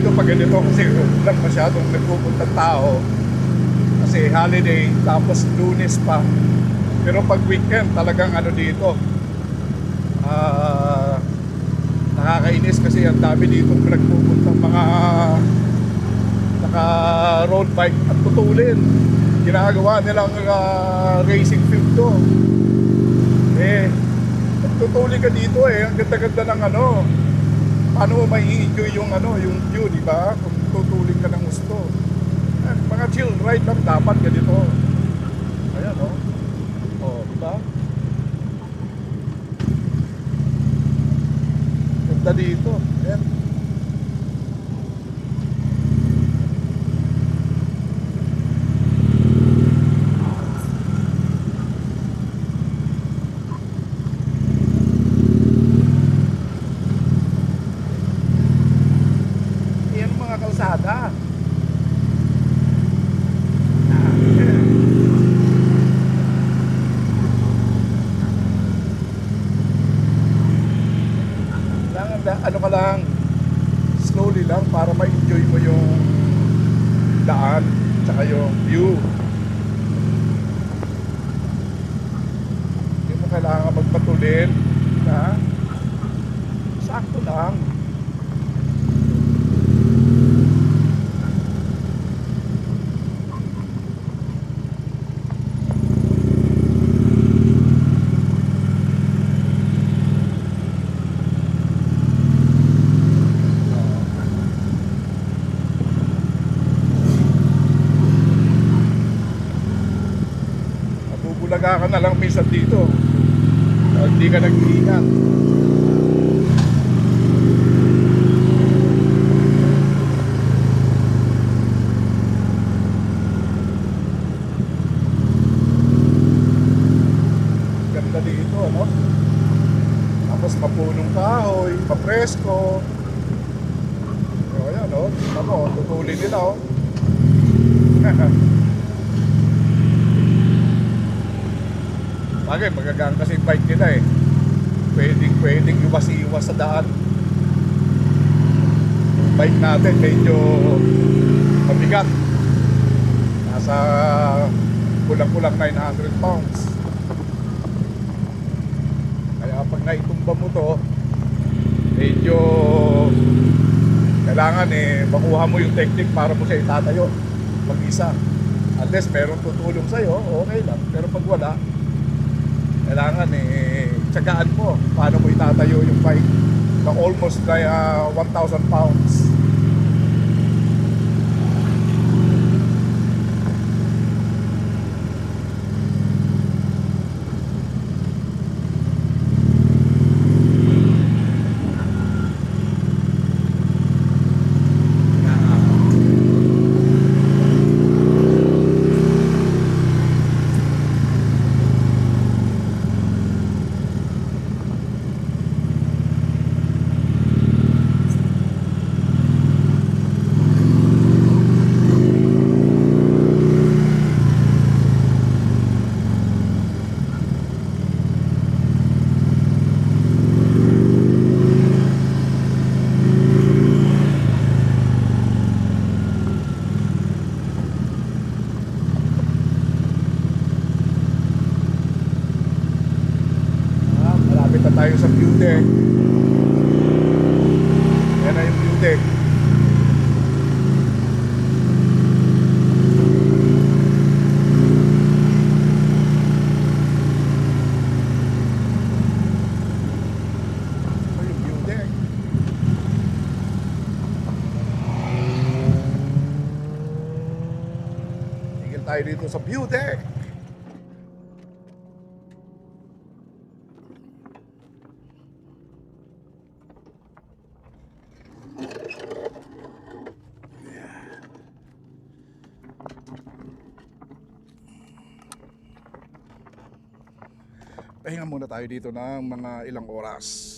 dito pag ganito kasi lang masyadong nagpupuntang tao. Kasi holiday, tapos Lunes pa. Pero pag weekend, talagang ano dito, nakakainis kasi ang dami dito nagpupuntang mga naka road bike at tutulin. Ginagawa nilang racing field to. Eh, tutuli ka dito eh, ang ganda-ganda ng ano. Paano mo mai-enjoy yung ano, yung view, di ba? Kung tutulin ka ng gusto. Mga chill ride lang dapat ganito. Ayan oh. Oh, di ba? Ganda dito. Ayan. Ayan ang mga kalsada. Ano ka lang, slowly lang para ma-enjoy mo yung daan tsaka yung view. Hindi mo kailangan magpatulin, ha? Sakto lang. Bulaga ka na lang minsan dito. Hindi ka nag-iingat. Ganda dito, ano? Tapos mapunong kahoy, mapresko. So, ayan, no? Ano, tutulin nila, oh. Bagay, magagaan kasi yung bike nila eh. Pwedeng iwas-iwas sa daan. Yung bike natin medyo mabigat. Nasa kulang-kulang 900 pounds. Kaya pag naitumba mo to, medyo kailangan eh makuha mo yung technique para mo siya itatayo mag-isa. Unless meron tutulong sa'yo, okay lang. Pero pag wala, kailangan eh tsagaan mo paano mo itatayo yung bike na almost like 1,000 pounds. Malapit na tayo sa view deck. Yan na yung view deck. Ito yung view deck. Tigil tayo dito sa view deck. Pahinga muna tayo dito ng mga ilang oras.